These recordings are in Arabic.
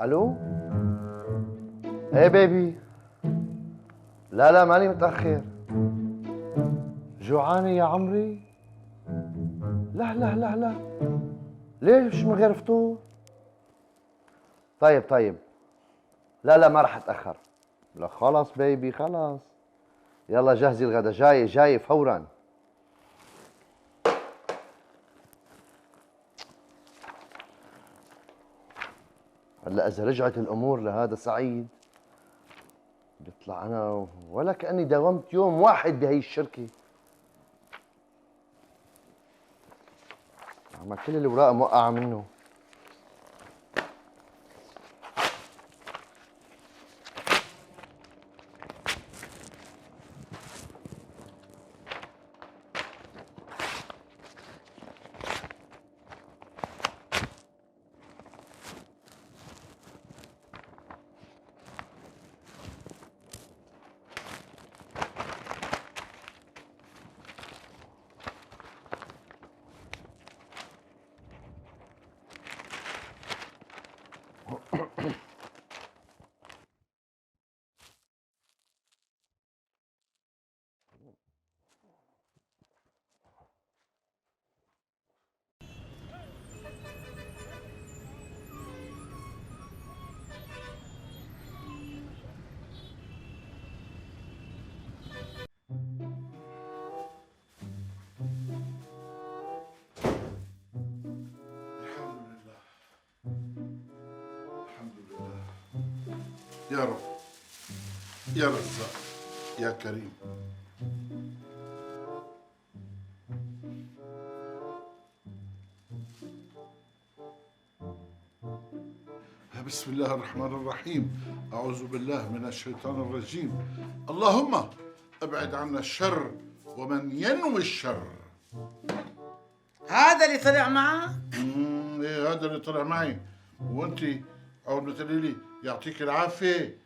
الو. ايه بيبي. لا لا ماني متأخر. جوعانة يا عمري؟ لا لا لا لا. ليش من غير فطور؟ طيب طيب. لا لا ما رح اتأخر. لا خلص بيبي خلص. يلا جهزي الغدا، جاي جاي فورا. هلا اذا رجعت الامور لهذا سعيد بيطلع انا ولا كاني داومت يوم واحد بهي الشركه. عم كل الاوراق موقعه منه. يا رب يا رزاق يا كريم. بسم الله الرحمن الرحيم. أعوذ بالله من الشيطان الرجيم. اللهم ابعد عنا الشر ومن ينوي الشر. هذا اللي طلع معك؟ ايه هذا اللي طلع معي. وانت اول ما تقولي لي يعطيك العافيه،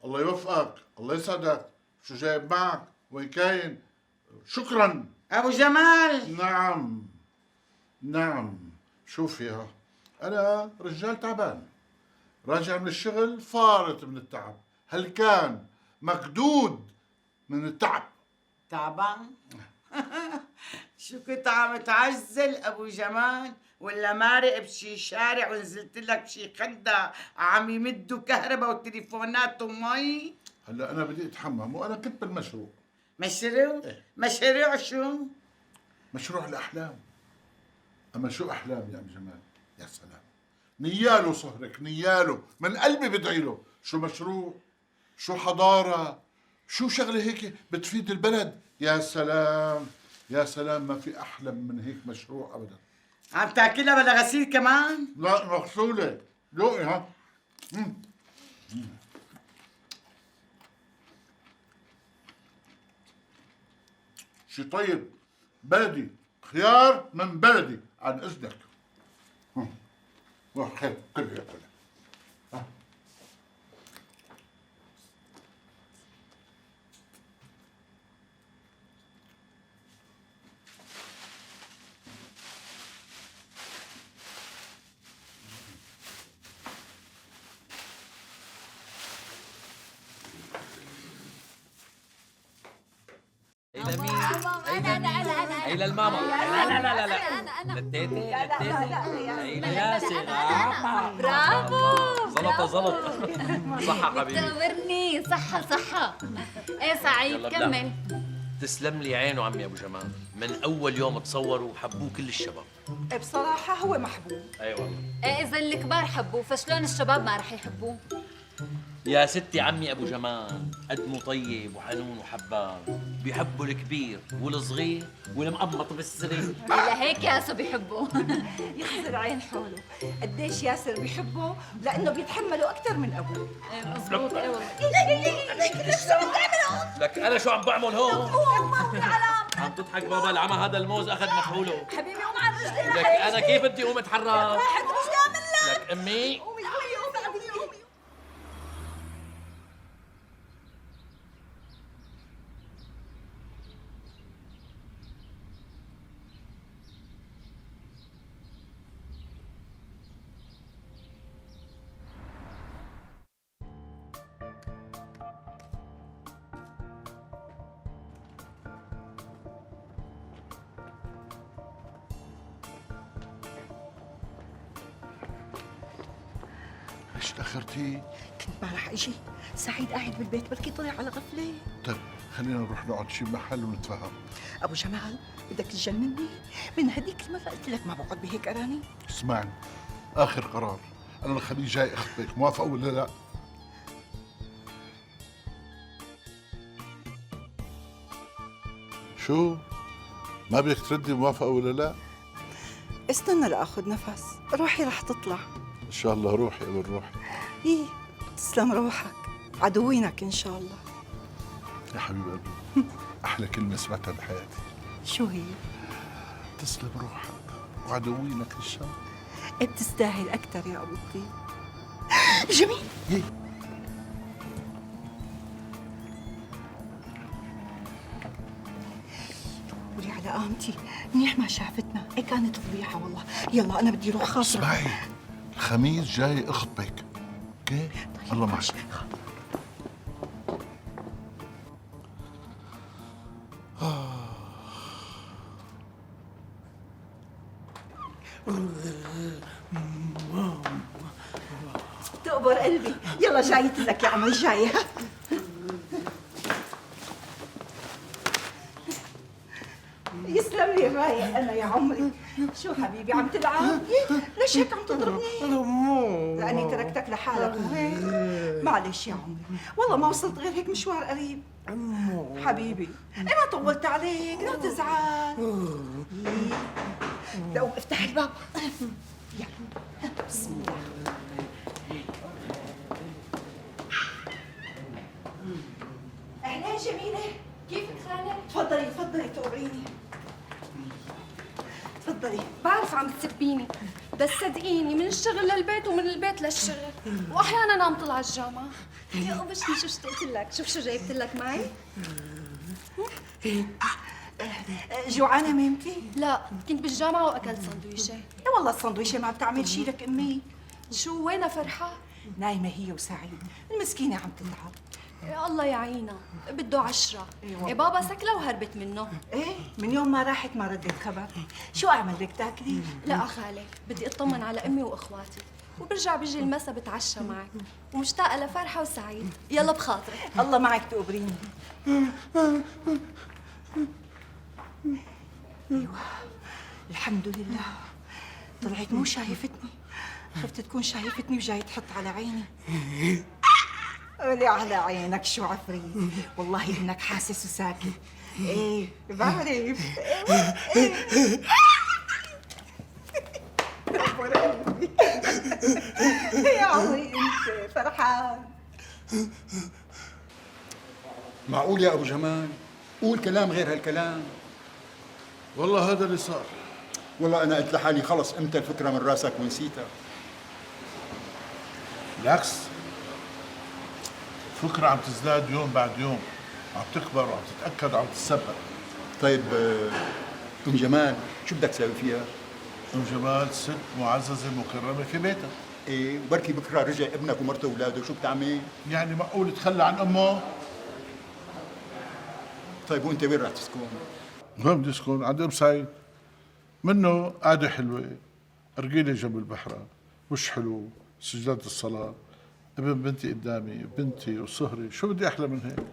الله يوفقك، الله يسعدك، شو جايب معك؟ وين كاين؟ شكرا ابو جمال. نعم نعم. شوفي ها، انا رجال تعبان، راجع من الشغل فارط من التعب، هلكان مكدود من التعب. تعبان؟ شو كنت عم تعزل ابو جمال ولا مارق بشي شارع ونزلت لك بشي خندق عم يمدوا كهرباء وتليفونات ومي؟ هلا انا بدي اتحمم وانا كنت بالمشروع. مشروع؟ إيه؟ مشروع شو؟ مشروع الاحلام. اما شو احلام يا ام جمال؟ يا سلام، نياله صهرك نياله، من قلبي بدعي له. شو مشروع، شو حضاره، شو شغله هيك بتفيد البلد. يا سلام يا سلام، ما في احلى من هيك مشروع ابدا. عم تاكلها بلا غسيل كمان؟ لا مغسوله. لوقي ها. شي طيب بلدي، خيار من بلدي عن اذنك. روح خير كل يا كل. إلى مين؟ أنا إلى الماما. لا لا لا لا لا. للتيتي للتيتي. إلى ياسر. برافو زلطة زلط. صحة حبيبي. بتنورني. صحة. ايه سعيد كمل. تسلم لي عينه عمي أبو جمال، من أول يوم تصوروا وحبوه كل الشباب. بصراحة هو محبوب. أي والله. ايه إذا الكبار حبوه فشلون الشباب ما رح يحبوه؟ يا ستي عمي ابو جمال قدمه طيب وحنون وحباب، بيحبوا الكبير والصغير والمقمط بالسرير. لهيك ياسو بيحبوا. يخسر عين حوله. قديش ياسر بيحبه لانه بيتحمله اكثر من ابوه. مزبوط. ايه والله. لك انا شو عم بعمل هون؟ عم تضحك بابا العمى، هذا الموز اخذ مفعوله. حبيبي قوم على رجلي. لك انا كيف بدي اقوم اتحرك؟ راحت رجلي اعمل لك. لك امي قومي قومي قومي قومي. ليش تاخرتي؟ كنت ما رح اجي. سعيد قاعد بالبيت بركي طلع على غفله. طيب خلينا نروح نقعد شي محل ونتفاهم. ابو جمال بدك تجنني؟ من هديك المره قلت لك ما بقعد بهيك اراني. اسمعني، اخر قرار، انا الخليج جاي اخطبك، موافقه ولا لا؟ شو؟ ما بدك تردي موافقه ولا لا؟ استنى لاخذ نفس، روحي رح تطلع. ان شاء الله روحي قبل روحي. ايه تسلم روحك، عدوينك ان شاء الله. يا حبيب قلبي، احلى كلمه سمعتها بحياتي. شو هي؟ تسلم روحك وعدوينك ان شاء الله. إيه بتستاهل اكثر يا ابو الطيب. جميل. إيه؟ قولي على قامتي، منيح ما شافتنا. ايه كانت فضيحه والله. يلا انا بدي اروح خاطر. اسمعي، الخميس جاي اخطبك، اوكي؟ الله معك. تقبر قلبي. يلا جايت لك يا عمري، جايه. يسلم لي الرايق انا يا عمري. شو حبيبي عم تلعب؟ ليش هيك عم تضربني؟ لاني تركتك لحالك وهيك. معلش يا عمري، والله ما وصلت غير هيك مشوار قريب. حبيبي ايه ما طولت عليك، لا تزعل. لو افتح الباب. يلا بسم الله. اهلا جميله، كيفك خالد؟ تفضلي تفضلي تقعديني. تفضلي. بعرف عم تسبيني، بس صدقيني من الشغل للبيت ومن البيت للشغل، واحيانا عم طلع الجامعة. يا قبشني شو اشتقت لك، شوف شو جايبت لك معي. جوعانه ميمتي؟ لا كنت بالجامعة واكلت سندويشة. ايه والله السندويشه ما بتعمل شي لك امي. شو وينها فرحة؟ نايمه هي وسعيد، المسكينه عم تتعب. يا الله يعينها، بده 10. إيه بابا سكلة وهربت منه. ايه من يوم ما راحت ما ردت خبر. شو اعمل لك تاكلي؟ لا خالي، بدي اطمن على امي واخواتي، وبرجع بيجي المسا بتعشى معك، ومشتاقة لفرحة وسعيد. يلا بخاطرك. الله معك تقبريني. ايوه الحمد لله، طلعت مو شايفتني. خفت تكون شايفتني وجاي تحط على عيني. قولي على عينك شو عفريت، والله انك حاسس وساكت. ايه بعرف. يا عمري انت فرحان. معقول يا ابو جمال؟ قول كلام غير هالكلام. والله هذا اللي صار. والله انا قلت لحالي خلص امتى الفكره من راسك ونسيتها. بالعكس، فكرة عم تزداد يوم بعد يوم، عم تكبر وعم تتأكد وعم تتثبت. طيب ام جمال شو بدك تساوي فيها؟ ام جمال ست معززة مكرمة في بيتها. ايه وبركي بكره رجع ابنك ومرته واولاده، شو بتعمل؟ يعني معقول تخلى عن امه؟ طيب وانت وين راح تسكن؟ وين بدي اسكن؟ عند ام سعيد. منه قعدة حلوة، أرجيلة جنب البحرة، وش حلو، سجادة الصلاة، ابن بنتي قدامي، بنتي وصهري، شو بدي أحلى من هيك؟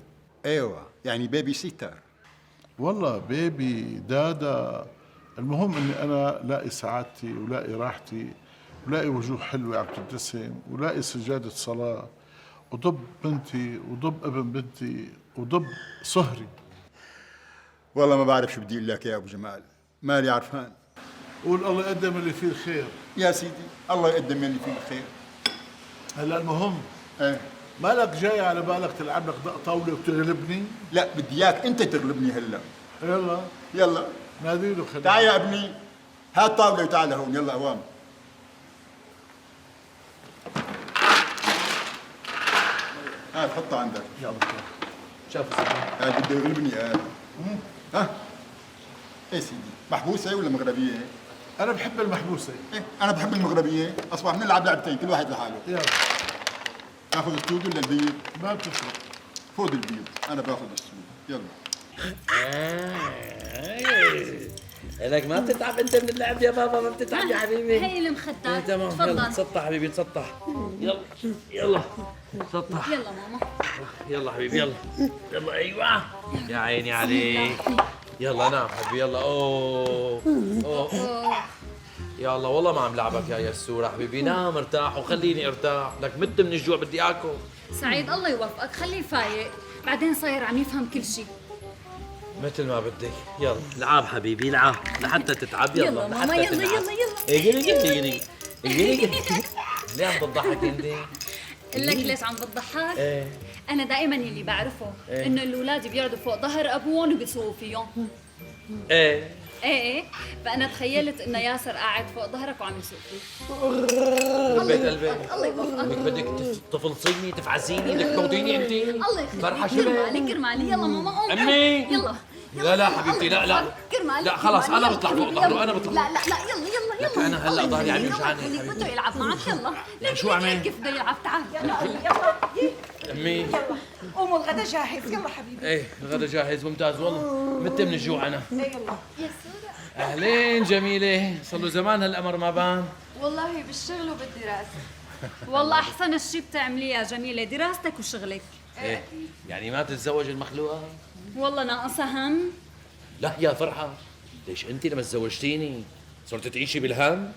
ايوه يعني بيبي سيتر. والله بيبي دادا، المهم اني انا لاقي سعادتي ولاقي راحتي ولاقي وجوه حلوه عم تبتسم ولاقي سجاده صلاه وضب بنتي وضب ابن بنتي وضب صهري. والله ما بعرف شو بدي اقول لك يا ابو جمال، مالي عرفان. قول الله يقدم اللي فيه الخير. يا سيدي الله يقدم اللي فيه الخير. هلا المهم ايه مالك جاي على بالك تلعب لك دق طاوله وتغلبني؟ لا بدي اياك انت تغلبني هلا. يلا يلا ناديله خليه. تعال يا ابني، هات طاوله وتعال هون. يلا اوام. هات حطها عندك. يلا شوف هات بده يغلبني هات. ها ايه سيدي، محبوسه ولا مغربيه؟ انا بحب المحبوسه. إيه انا بحب المغربيه. اصبح بنلعب لعبتين كل واحد لحاله. يلا تاخذ السود ولا البيض؟ ما بتفرق. خذ البيض، انا باخذ السود. يلا. لك ما بتتعب انت من اللعب يا بابا، ما بتتعب يا حبيبي. هي المخدات. إيه تمام، يلا تفضل. تسطح حبيبي تسطح. يلا يلا سطح. يلا ماما. يلا حبيبي يلا. يلا ايوه يا عيني عليك. يلا نام حبيبي يلا. اوه اوه يا الله والله ما عم لعبك يا يسورة حبيبي. نام ارتاح وخليني ارتاح، لك مت من الجوع بدي اكل. سعيد الله يوفقك، خليه فايق، بعدين صاير عم يفهم كل شيء. مثل ما بدك. يلا العب حبيبي العب لحتى تتعب. يلا يلا ماما لحتى يلا تنعس. يلا يلا. اجري ليه عم تضحك انت؟ قل لك ليش عم بتضحك؟ ايه أنا دائما اللي بعرفه إيه؟ إنه الأولاد بيقعدوا فوق ظهر أبوهم وبيسووا فيهم. ايه إيه فأنا تخيلت إنه ياسر قاعد فوق ظهرك وعم يسوق فيك. بيت قلبي. الله يوفقك. بدك تفلصيني تفعزيني بدك تموتيني انت؟ الله يخليك. فرحة كرمالي شبه. كرمالي. يلا ماما قوم. أمي. يلا. لا لا حبيبتي لا لا كرمالي. لا خلاص انا بطلع فوق ظهره انا بطلع. لا لا لا يلا يلا لك يلا. أنا هلأ ظهري عم يوجعني خليك حبيبتي. بده يلعب معك. يلا ليك شو أعمل؟ ليك كيف بده يلعب. تعال يلا يلا امي يلا قوموا الغدا جاهز. يلا حبيبي. ايه الغدا جاهز ممتاز والله مت من الجوع انا. ايه يلا. يا سورة. اهلين جميله، صار له زمان هالقمر ما بان. والله بالشغل وبالدراسة. والله أحسن شيء بتعمليه يا جميلة دراستك وشغلك. ايه يعني ما تتزوج المخلوقه؟ والله ناقصها هم. لا يا فرحه ليش انت لما تزوجتيني صرت تعيشي بالهم؟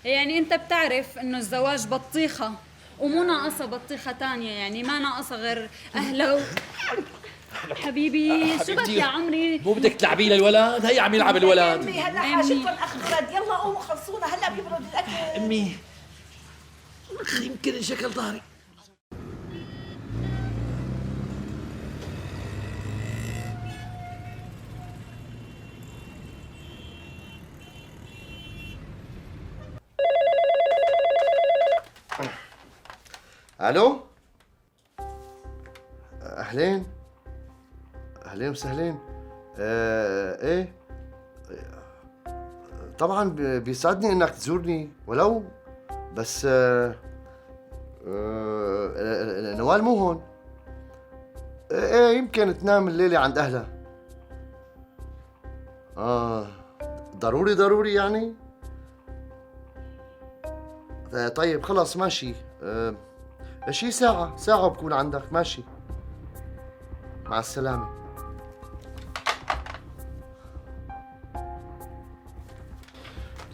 يعني أنت بتعرف إنه الزواج بطيخة ومو ناقصة بطيخة تانية، يعني ما ناقصة غير أهله حبيبي شو بك يا عمري؟ مو بدك تلعبي للولد؟ هي عم يلعب الولد. امي هلا حاجتكم اخبرت. يلا قوموا خلصونا هلا بيبرد الاكل. امي يمكن انشكل ظهري. الو اهلين اهلين وسهلين. ايه طبعا بيسعدني انك تزورني ولو بس نوال مو هون. ايه يمكن تنام الليلة عند اهلها. ضروري ضروري يعني. طيب خلاص ماشي. شي ساعة وبكون عندك. ماشي مع السلامة.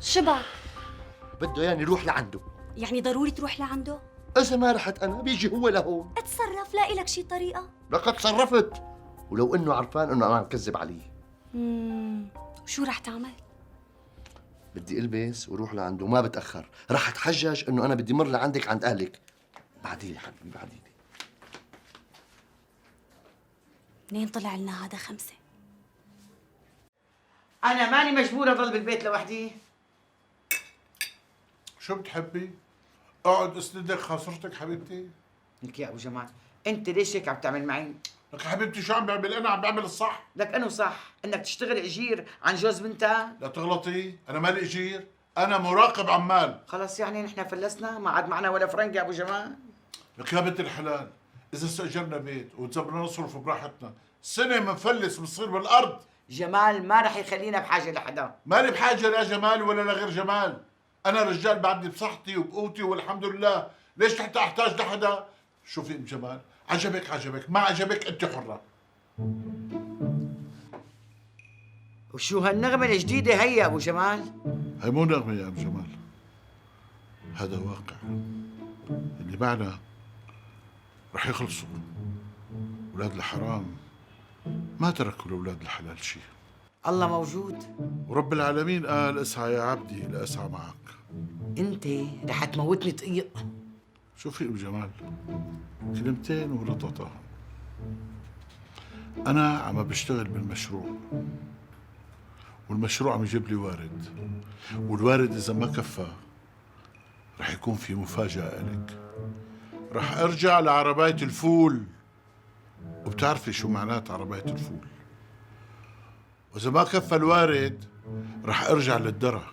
شبع. بده يعني روح لعنده. يعني ضروري تروح لعنده؟ إذا ما رحت أنا بيجي هو لهون. اتصرف، لاقي لك شي طريقة؟ لقد تصرفت، ولو إنه عرفان إنه أنا عم كذب عليه. شو رح تعمل؟ بدي ألبس وروح لعنده وما بتأخر. رح أتحجج إنه أنا بدي مر لعندك عند أهلك. بعدين حبيبي بعدين. منين طلع لنا هذا 5؟ أنا ماني مجبورة أضل بالبيت لوحدي. شو بتحبي؟ اقعد اسندك خاصرتك حبيبتي. لك يا أبو جمال أنت ليش هيك عم تعمل معي؟ لك حبيبتي شو عم بعمل؟ انا عم بعمل الصح. لك أنو صح إنك تشتغل أجير عن جوز بنتها؟ لا تغلطي، انا مالي اجير، انا مراقب عمال. خلص يعني نحن فلسنا ما عاد معنا ولا فرنك يا أبو جمال. لك يا بنت الحلال، اذا استاجرنا بيت وتزبنا نصرف براحتنا، سنه منفلس بنصير بالارض. جمال ما رح يخلينا بحاجة لحدا. مالي بحاجه لا جمال ولا لغير جمال. انا رجال بعدني بصحتي وبقوتي والحمد لله، ليش حتى احتاج لحدا؟ شوفي ام جمال، عجبك ما عجبك انت حره. وشو هالنغمة الجديدة هي يا أبو جمال؟ هي مو نغمه يا ام جمال، هذا واقع. اللي معنا رح يخلصوا. أولاد الحرام ما تركوا لأولاد الحلال شيء. الله موجود. ورب العالمين قال اسعى يا عبدي لأسعى معك. انت رح تموتني طقيق. شوفي أبو جمال، كلمتين ورططها. أنا عم بشتغل بالمشروع، والمشروع عم يجيب لي وارد، والوارد إذا ما كفى رح يكون في مفاجأة إلك. رح أرجع لعرباية الفول، وبتعرفي شو معنات عرباية الفول. وإذا ما كفى الوارد رح أرجع للدرة،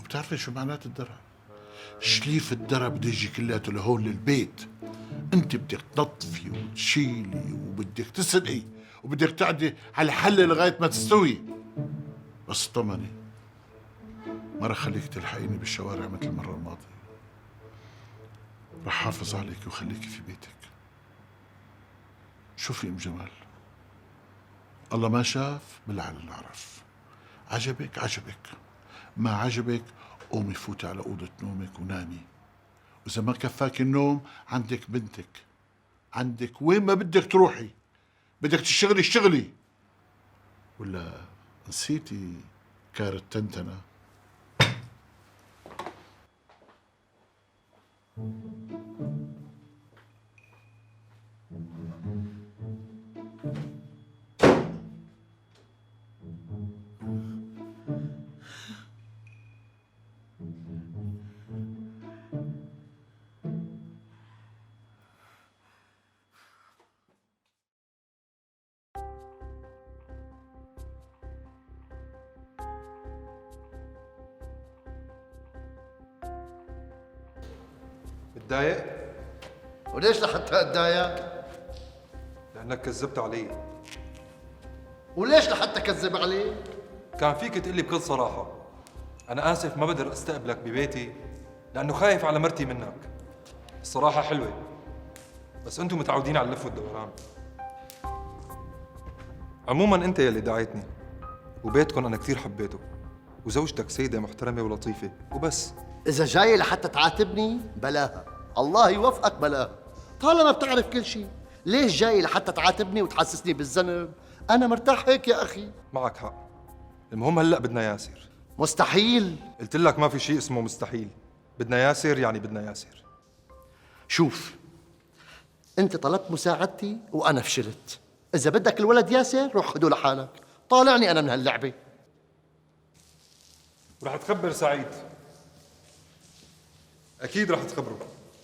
وبتعرفي شو معنات الدرة. شليف الدرة بده يجي كلياته لهون للبيت. انت بدك تنظفي وتشيلي وبدك تسرقي وبدك تعدي على الحله لغايه ما تستوي. بس طمني، ما رح خليك تلحقيني بالشوارع مثل المره الماضيه. رح حافظ عليك وخليكي في بيتك. شوفي ام جمال، الله ما شاف بالعلى اللي عرف. عجبك عجبك، ما عجبك قومي فوتي على اوضه نومك ونامي. وإذا ما كفاك النوم عندك بنتك، عندك وين ما بدك تروحي. بدك تشتغلي اشتغلي، ولا نسيتي كار التنتنة؟ متضايق؟ وليش لحتى اتضايق؟ لأنك كذبت علي. وليش لحتى كذب علي؟ كان فيك تقلي بكل صراحة أنا آسف ما بقدر أستقبلك ببيتي لأنه خايف على مرتي منك. الصراحة حلوة، بس أنتم متعودين على اللف والدوران. عموماً أنت يلي دعيتني، وبيتكم أنا كثير حبيته، وزوجتك سيدة محترمة ولطيفة، وبس. إذا جاي لحتى تعاتبني بلاها، الله يوفقك بلاها. طالما بتعرف كل شيء، ليش جاي لحتى تعاتبني وتحسسني بالذنب؟ أنا مرتاح هيك يا أخي. معك حق، المهم هلأ بدنا ياسر. مستحيل. قلت لك ما في شيء اسمه مستحيل، بدنا ياسر يعني بدنا ياسر. شوف، أنت طلبت مساعدتي وأنا فشلت. إذا بدك الولد ياسر روح خده لحالك، طالعني أنا من هاللعبة. ورح تخبر سعيد، أكيد رح تخبره.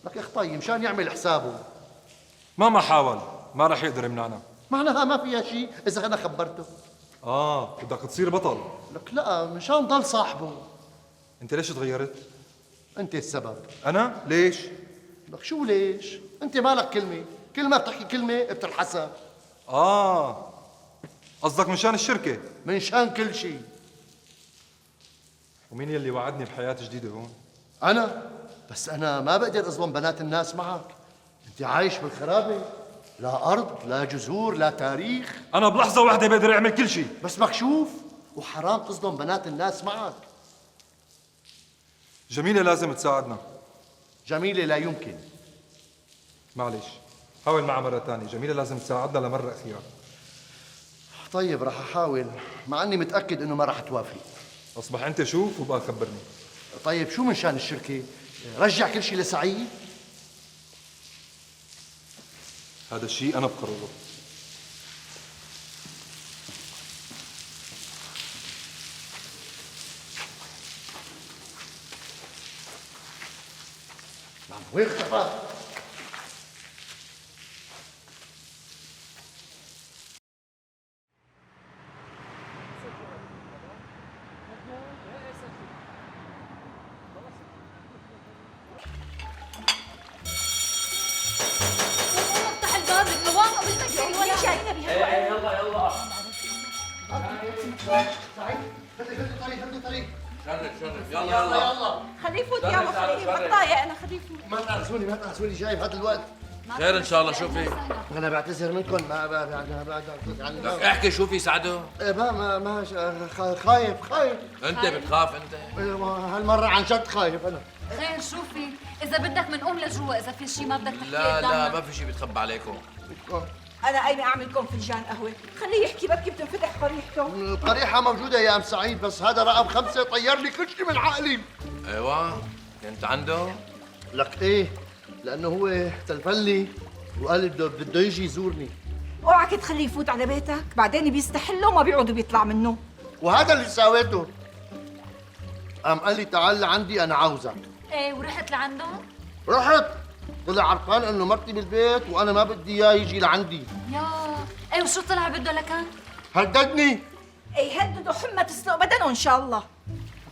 لك يا أخ طيب مشان يعمل حسابه. ما حاول، ما رح يقدر يمنعنا. معناها ما فيها شيء إذا أنا خبرته. بدك تصير بطل. لك لا، مشان ضل صاحبه. أنت ليش تغيرت؟ أنت السبب. أنا؟ ليش؟ لك شو ليش؟ أنت مالك كلمة، كل ما بتحكي كلمة بتنحسب. قصدك من شان الشركة؟ من شان كل شيء. ومين يلي وعدني بحياة جديدة هون؟ أنا؟ بس أنا ما بقدر أظلم بنات الناس معك. أنت عايش بالخرابة، لا أرض، لا جذور، لا تاريخ. أنا بلحظة واحدة بقدر أعمل كل شيء. بس مكشوف، وحرام تظلم بنات الناس معك. جميلة لازم تساعدنا. جميلة لا يمكن. معلش، حاول معها مرة تانية. جميلة لازم تساعدنا لمرة أخيرة. طيب رح أحاول، مع أني متأكد إنه ما رح توافق. أصبح أنت شوف وبقى خبرني. طيب شو من شان الشركة؟ رجع كل شيء لسعيد؟ هذا الشيء أنا بقرره. وين اختفى؟ افتح الباب القوام قبل ما يجي ولا جاينا بهالوقت. يلا يلا. سعيد، هدي طريق. شرف يلا يلا. خليه يفوت يا ابو خليل، بطايق انا خليه يفوت. ما تنعسوني جاي بهذا الوقت. خير ان شاء الله. شو في؟ انا بعتذر منكم، ما لك احكي شو في سعدو؟ خايف. انت بتخاف انت؟ هالمرة عن جد خايف انا. خير شوفي، إذا بدك منقوم لجوا، إذا في شي ما بدك تحكي لا قدامنا. ما في شيء بيتخبى عليكم. انا قايمه اعمل لكم فنجان قهوه، خليه يحكي بركي بتنفتح قريحته. القريحة موجودة يا أم سعيد، بس هذا رقم 5 طير لي كل شيء من عقلي. ايوه كنت عنده؟ لك إيه؟ لأنه هو تلفن لي وقال بده يجي يزورني، اوعك تخليه يفوت على بيتك، بعدين بيستحله وما بيقعدوا بيطلع منه. وهذا اللي ساويته. قام قال لي تعال لعندي أنا عاوزك. إيه ورحت لعنده؟ رحت، طلع عرفان إنه مرتي بالبيت وأنا ما بدي إياه يجي لعندي. يا إيه وشو طلع بده لكان؟ هددني اي هددوا حمى تسلق بدنه ان شاء الله.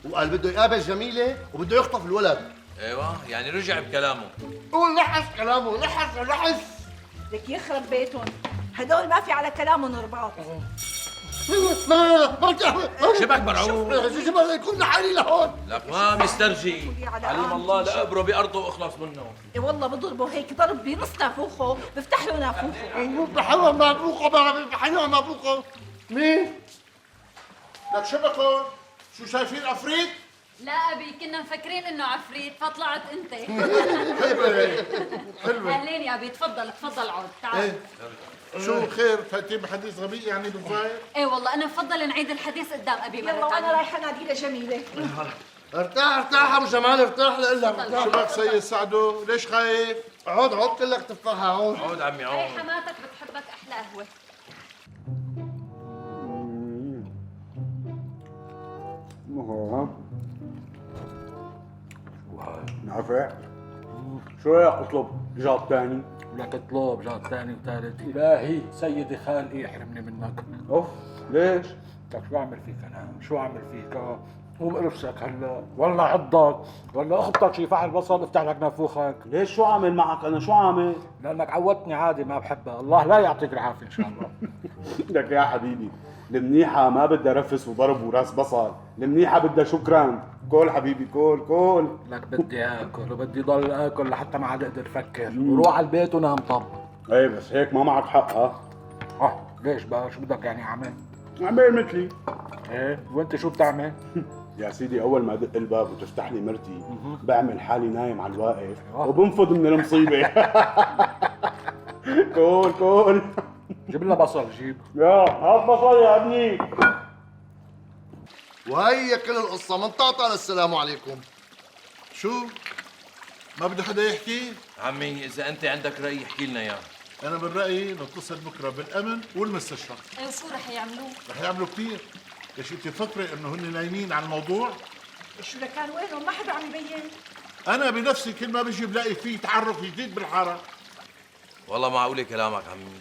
وقال بده يقابل جميلة وبده يخطف الولد. ايوه يعني رجع بكلامه. قول لحس كلامه، لحس. لك يخرب بيتهم، هدول ما في على كلامهم رباط. شبك مرعوب. يكون لحالي لهون. لك ما مسترجي. علم الله لأقبره بأرضه واخلص منه. اي والله بضربه هيك ضرب بنص نافوخه، بفتح له نافوخه. بحلوة مبروكة، بحلوة مبروكة. مين؟ لك شبكه شو شايفين عفريت؟ لا أبي كنا مفكرين إنه عفريت فطلعت أنت. حلوه. أهلين يا أبي، تفضل عود، تعال. شو خير فايتين بحديث غبي يعني بالظاهر؟ إيه والله أنا بفضل نعيد الحديث قدام أبي مرة يلا وانا ثانية. رايحه نادي لجميله. ارتاح ابو جمال، ارتاح لقلك. شو بك سيد سعدو؟ ليش خايف؟ عود كلك تفاحة عود. عود عمي إيه عود. حماتك بتحبك أحلى قهوة. نافع. شو رايك اطلب جاب تاني؟ لك اطلب جاد ثاني وثالث. الهي سيدي خالقي يحرمني منك. اوف ليش؟ لك شو اعمل فيك انا؟ شو اعمل فيك؟ قوم قرفسك هلا، والله عضك، ولا اخبطك شي فحل بصل افتح لك نافوخك. ليش شو عامل معك انا؟ شو عامل؟ لانك عودتني عادي ما بحبها، الله لا يعطيك العافيه ان شاء الله. لك يا حبيبي، المنيحة ما بدها رفس وضرب وراس بصل، المنيحة بدها شكرا. كول حبيبي كول. لك بدي اكل وبدي ضل اكل لحتى ما عاد اقدر افكر، وروح على البيت ونام طب. ايه بس هيك ما معك حق. ليش بقى؟ شو بدك يعني اعمل؟ اعمل مثلي. ايه وانت شو بتعمل؟ يا سيدي اول ما ادق الباب وتفتح لي مرتي بعمل حالي نايم على الواقف وبنفض من المصيبه. كول. جيب لنا بصل جيب. يا هات بصل يا ابني. وهي كل القصة من طاطا للسلام عليكم. شو؟ ما بده حدا يحكي؟ عمي إذا أنت عندك رأي احكي لنا إياه. أنا من رأيي نتصل بكرة بالأمن والمستشفى. إيه وشو رح يعملوه؟ رح يعملوا كثير. ليش أنت فكرة إنه هن نايمين على الموضوع؟ شو لكان وينهم؟ ما حدا عم يبين. أنا بنفسي كل ما بيجي بلاقي فيه تحرك جديد بالحارة. والله معقولة كلامك عمي.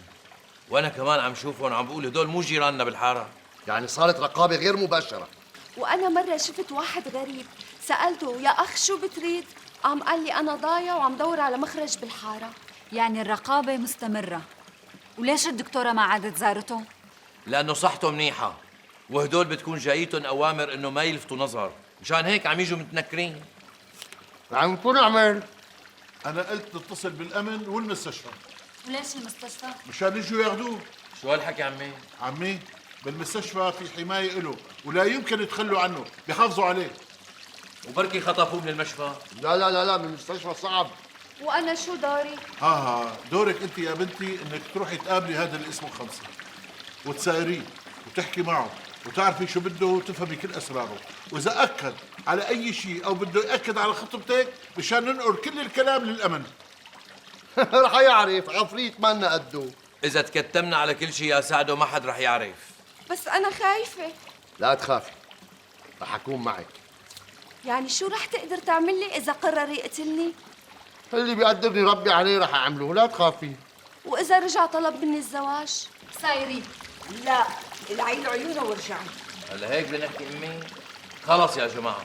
وأنا كمان عم شوفهم عم بقول هدول مو جيراننا بالحارة. يعني صارت رقابة غير مباشرة. وأنا مرة شفت واحد غريب، سألته يا أخ شو بتريد؟ قام قال لي أنا ضايع وعم دور على مخرج بالحارة. يعني الرقابة مستمرة. وليش الدكتورة ما عادت زارته؟ لأنه صحته منيحة، وهدول بتكون جايتهم أوامر إنه ما يلفتوا نظر، مشان هيك عم يجوا متنكرين. عم شو نعمل؟ أنا قلت نتصل بالأمن والمستشفى. وليش المستشفى؟ مشان يجوا ياخذوه. شو هالحكي عمي؟ عمي بالمستشفى في حماية إله ولا يمكن يتخلوا عنه، بيحافظوا عليه. وبركي خطفوه من المشفى. لا من المستشفى صعب. وأنا شو دوري؟ دورك أنت يا بنتي إنك تروحي تقابلي هذا اللي اسمه 5 وتسايريه وتحكي معه وتعرفي شو بده وتفهمي كل أسراره، وإذا أكد على أي شيء أو بده يأكد على خطبتك مشان ننقل كل الكلام للأمن. رح يعرف عفريت مالنا قده. إذا تكتمنا على كل شيء يا سعدو ما حد رح يعرف. بس أنا خايفة. لا تخافي، رح أكون معك. يعني شو رح تقدر تعمل لي إذا قرر يقتلني؟ اللي بيقدرني ربي عليه رح أعمله، لا تخافي. وإذا رجع طلب مني الزواج؟ سايري. لا العين عيونه وارجعي. هلا هيك بدنا نحكي أمي؟ خلص يا جماعة،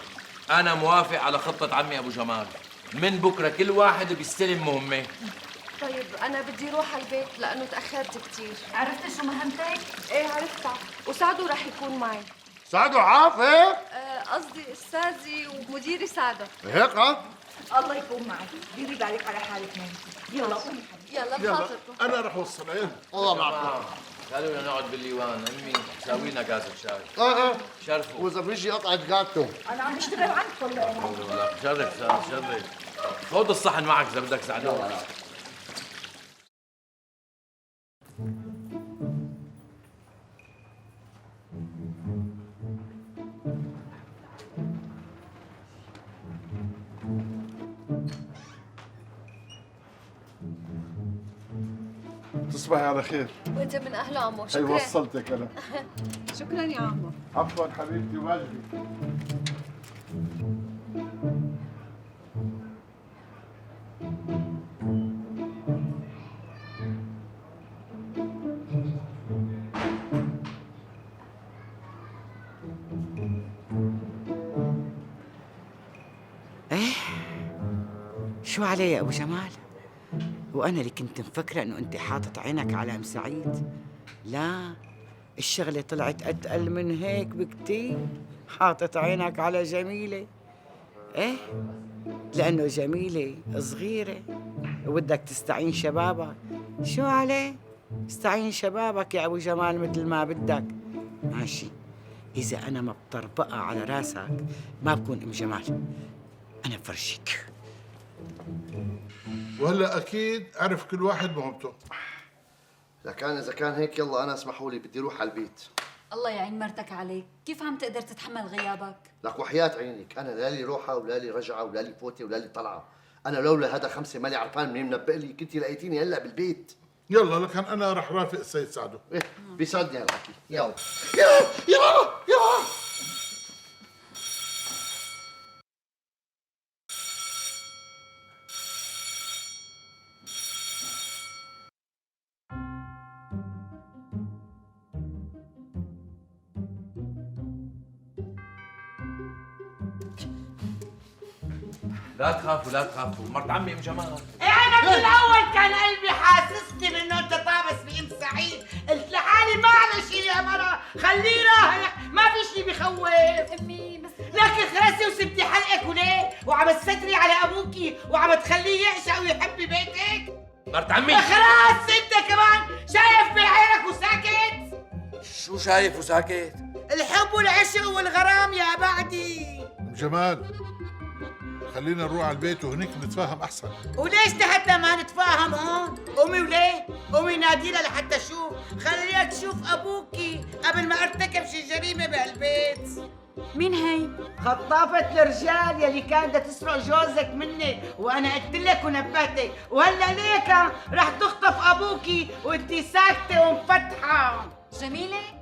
أنا موافق على خطة عمي أبو جمال. من بكرة كل واحد بيستلم مهمة. طيب أنا بدي روح على البيت لأنه تأخرت كتير. عرفت شو مهمتك؟ إيه عرفتها، وسعدو رح يكون معي. سعدو عارف هيك؟ قصدي أستاذي ومديري سعدو. هيك الله يكون معك، ديري بالك على حالك نانتي. يلا قومي. يلا بخاطركم. أنا رح أوصل. الله معكم. خلونا نقعد بالليوان، امي ساوي لنا كاسة شاي. اه شرفوا. واذا بيجي قطعة جاتو. انا عم بشتغل عندكم لأنه. شرف شرف. خذ الصحن معك اذا بدك ساعدوك. تصبحي على خير. وانت من اهل عمو. هي شكرا. وصلتك انا. شكرا يا عمو. عفوا حبيبتي واجبي. ايه شو علي يا ابو جمال؟ وانا اللي كنت مفكره انه انت حاطط عينك على ام سعيد. لا، الشغله طلعت اتقل من هيك بكتير. حاطط عينك على جميله. ايه لانه جميله صغيره وبدك تستعين شبابك. شو عليه؟ استعين شبابك يا ابو جمال مثل ما بدك. ماشي، اذا انا ما بطربقها على راسك ما بكون ام جمال. انا بفرجيك. وهلا اكيد عرف كل واحد موهبته. اذا كان هيك يلا انا اسمحوا لي بدي اروح على البيت. الله يعين مرتك عليك، كيف عم تقدر تتحمل غيابك؟ لك وحياة عينك انا لا لي روحه ولا لي رجعه ولا لي فوته ولا لي طلعه. انا لولا هذا 5 مالي عرفان منين منبئ لي كنتي لقيتيني هلا بالبيت. يلا لكن انا رح رافق السيد سعدو. إيه بيسعدني هالحكي. يلا يلا. لا تخافوا لا تخافوا، مرت عمي ام جمال. انا من الاول كان قلبي حاسسني بانه انت طابس بام سعيد، قلت لحالي معلش يا مرة خليه رايح، ما في شيء بخوف. امي بس لكن خلصتي وسبتي حلقك وليه؟ وعم تستري على ابوكي وعم تخليه يعشق ويحب ببيتك؟ مرت عمي خلاص انت كمان شايف بعينك وساكت؟ شو شايف وساكت؟ الحب والعشق والغرام يا بعدي. ام جمال خلينا نروح على البيت وهنيك نتفاهم احسن. وليش لحتى ما نتفاهم هون؟ قومي وليه؟ قومي ناديلها لحتى اشوف، خليها تشوف ابوكي قبل ما ارتكب شي جريمه بهالبيت. مين هي؟ خطافة الرجال يلي كانت بدها تسرق جوزك منك، وانا قلت لك ونبهتك، وهلا ليك رح تخطف ابوكي وانتي ساكته ومفتحه. جميلة؟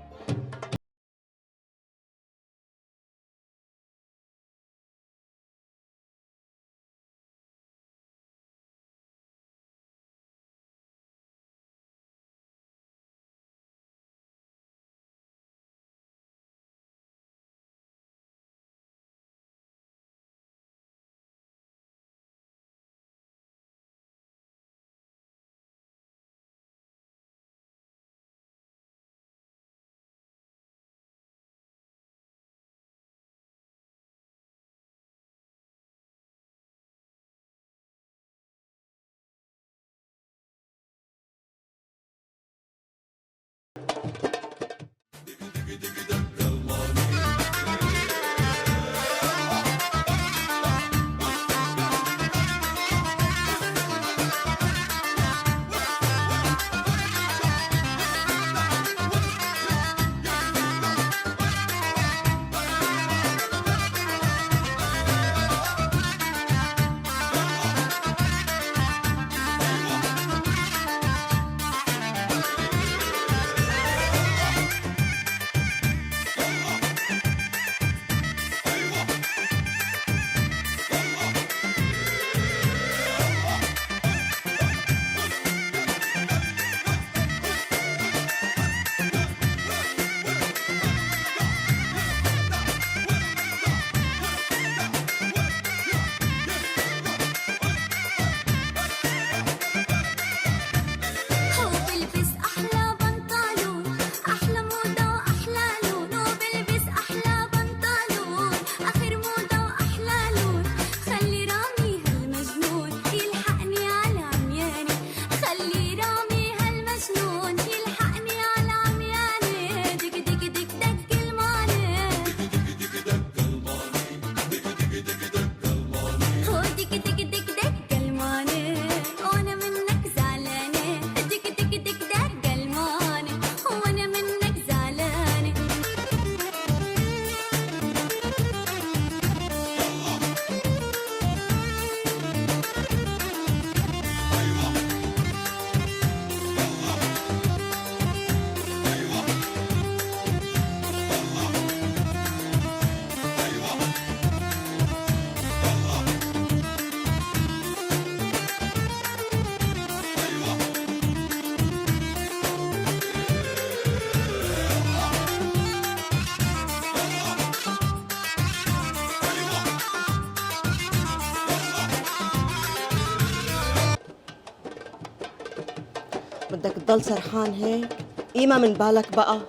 بدك تضل سرحان هيك؟ قيمة من بالك بقى.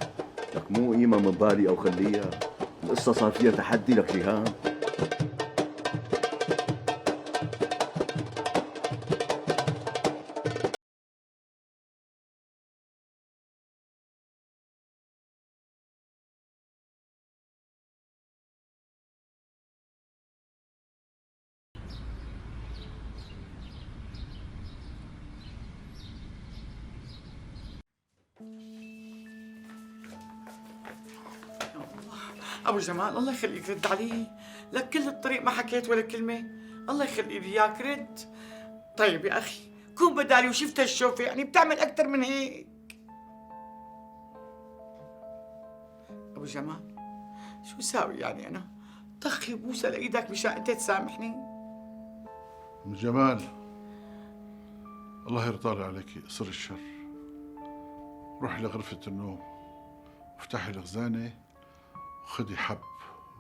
لك مو قيمة من بالي أو خليها، القصة صار فيها تحدي لك ريهام. ابو جمال الله يخليك رد علي، لك كل الطريق ما حكيت ولا كلمه. الله يخلي لي اياك رد. طيب يا اخي كون بدالي وشفت الشوفه، يعني بتعمل اكثر من هيك. ابو جمال شو ساوي يعني انا؟ طخي بوسه لايدك مشان انت تسامحني. ام جمال الله يرضى عليك، قصر الشر. روحي لغرفة النوم وافتحي الخزانة وخدي حب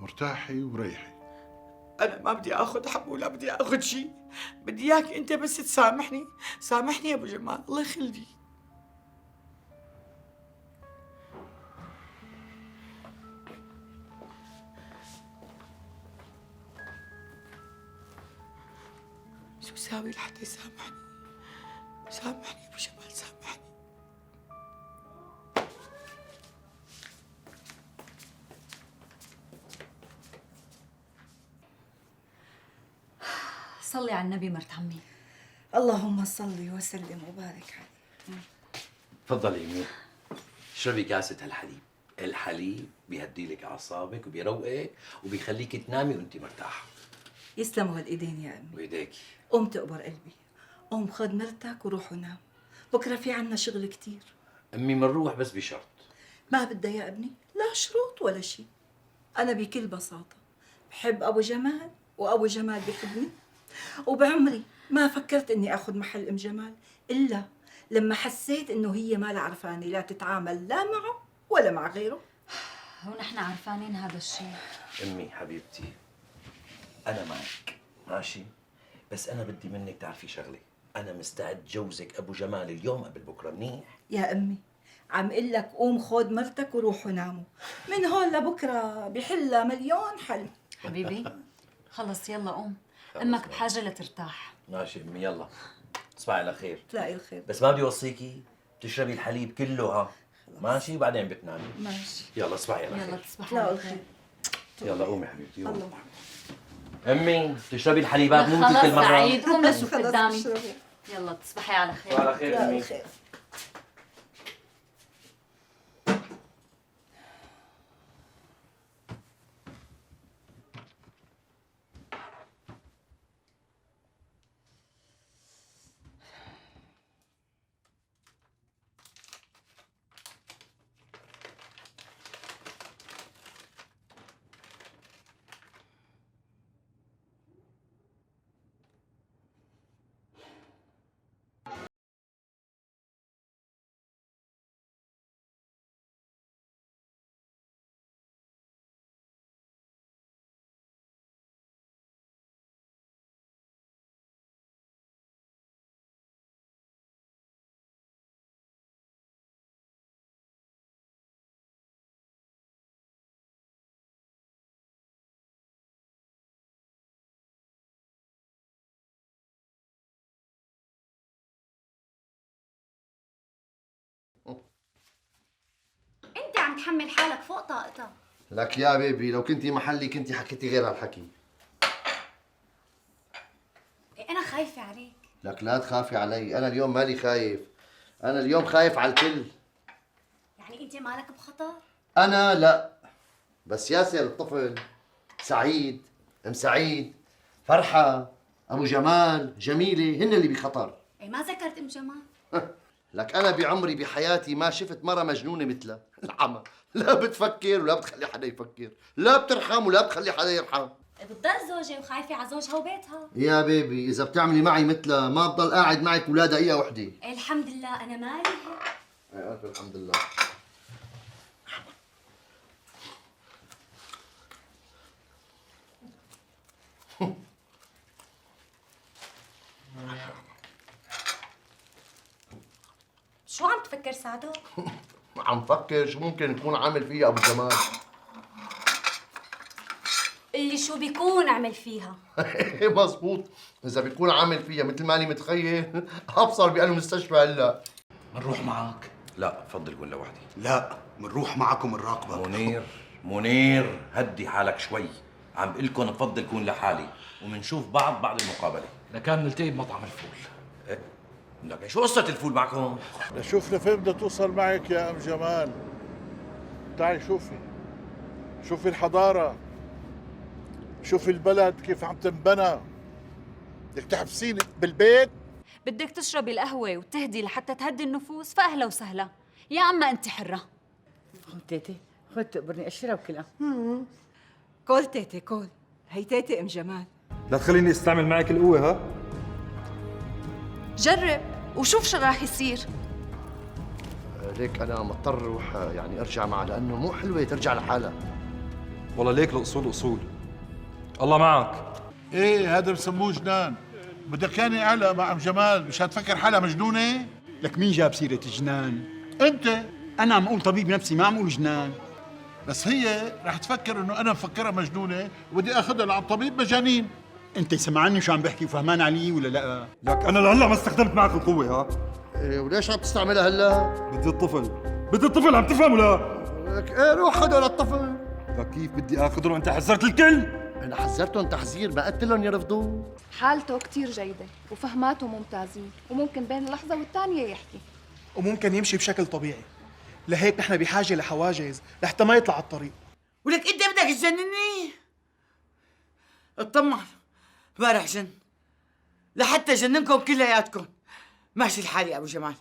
وارتاحي وريحي. انا ما بدي اخذ حب ولا بدي اخذ شيء، بدي اياك انت بس تسامحني. سامحني يا ابو جمال الله يخليك. شو ساوي لحتى يسامحني؟ سامحني يا ابو جمال سامحني. صلي على النبي مرت عمي. اللهم صل وسلم وبارك عليه. تفضلي امي، اشربي كاسة هالحليب. الحليب بيهدي لك اعصابك وبيروقك وبيخليك تنامي وانت مرتاحه. يسلموا هالايدين يا امي. وايديكي. قوم تقبر قلبي، قوم خد مرتك وروح ونام، بكره في عنا شغل كتير. امي منروح بس بشرط. ما بدها يا ابني لا شروط ولا شيء. انا بكل بساطه بحب ابو جمال وابو جمال بحبني، وبعمري ما فكرت اني اخذ محل ام جمال الا لما حسيت انه هي ما عرفاني لا تتعامل لا معه ولا مع غيره. ونحن عرفانين هذا الشيء. امي حبيبتي انا معك ماشي، بس انا بدي منك تعرفي شغله، انا مستعد جوزك ابو جمال اليوم قبل بكره. منيح يا امي عم اقول لك قوم خذ مرتك وروحوا ناموا، من هون لبكره بحلها مليون حل. حبيبي خلص يلا قوم، امك بحاجه لترتاح. ماشي امي يلا تصبحي على خير. تلاقي الخير. بس ما بدي اوصيكي تشربي الحليب كله ها ماشي، وبعدين بتنامي. ماشي يلا تصبحي على يلا خير. تصبحي تلاقوا على خير. الخير. يلا قومي حبيبتي قومي. الله امي تشربي الحليبات مو مثل خلص كل مره. سعيد قوم لا تشوف خلص قدامي. اشربي. يلا تصبحي على خير. تصبحي على خير تلاقوا امي. الخير. انت عم تحمل حالك فوق طاقتك. لك يا بيبي لو كنتي محلي كنتي حكيتي غير هالحكي. انا خايفه عليك. لك لا تخافي علي، انا اليوم مالي خايف، انا اليوم خايف على الكل. يعني انت مالك بخطر؟ انا لا، بس ياسر الطفل، سعيد، ام سعيد، فرحه، ابو جمال، جميله هن اللي بخطر. ايه ما ذكرت ام جمال. لك انا بعمري بحياتي ما شفت مره مجنونه مثلها. العمى لا بتفكر ولا بتخلي حدا يفكر، لا بترحم ولا بتخلي حدا يرحم. بتضل زوجة وخايفة على زوجها وبيتها. يا بيبي اذا بتعملي معي مثلها ما بضل قاعد معك ولا دقيقه وحده. إيه الحمد لله انا مالي هيك. اي الف الحمد لله. شو عم تفكر ساعده؟ عم فكر شو ممكن يكون عامل فيها ابو جمال. اللي شو بيكون عمل فيها؟ مزبوط، اذا بيكون عامل فيها مثل ماني متخيل ابصر بقلب مستشفى هلا. بنروح معك؟ لا بفضل كون لوحدي. لا بنروح معكم نراقبك. منير هدي حالك شوي، عم بقول لكم بفضل كون لحالي ومنشوف بعض المقابله. لكان نلتقي بمطعم الفول. إيه؟ لك شو قصة الفول معكم؟ لشوف لفين بدها توصل معك يا ام جمال. تعي شوفي الحضاره، شوفي البلد كيف عم تنبنى. بدك تحبسيني بالبيت؟ بدك تشربي القهوة وتهدي لحتى تهدي النفوس فأهلا وسهلا. يا عما أنت حرة. خذ تيتي، خذ تقبرني اشرب كلها. كول تيتي كول، هي تيتي ام جمال. لا تخليني استعمل معك القوة ها؟ جرب وشوف شو راح يصير. ليك انا مضطر اروح يعني ارجع معها لانه مو حلوه ترجع لحالها. والله ليك الأصول أصول. الله معك. ايه هذا بسموه جنان. بدك ياني اعلى مع ام جمال مش هتفكر حالها مجنونه؟ لك مين جاب سيرة جنان؟ انت. أنا عم أقول طبيب نفسي ما عم أقول جنان. بس هي رح تفكر انه انا مفكرها مجنونه وبدي اخذها لعند طبيب مجانين. أنت سمعني شو عم بحكي وفهمان علي ولا لا؟ لك أنا لهلا ما استخدمت معك القوة ها؟ إيه وليش عم تستعملها هلا؟ بدي الطفل عم تفهم ولا؟ لك ايه روح خذه للطفل. لك كيف بدي اخذه وانت حذرت الكل؟ انا حذرتهم تحذير ما قلت لهم يرفضوه. حالته كتير جيدة وفهماته ممتازين وممكن بين لحظة والتانية يحكي. وممكن يمشي بشكل طبيعي. لهيك نحن بحاجة لحواجز لحتى ما يطلع على الطريق. ولك انت بدك تجنني؟ اطمن ما رح جن، لحتى جننكم كلياتكم. ماشي الحال يا ابو جمال.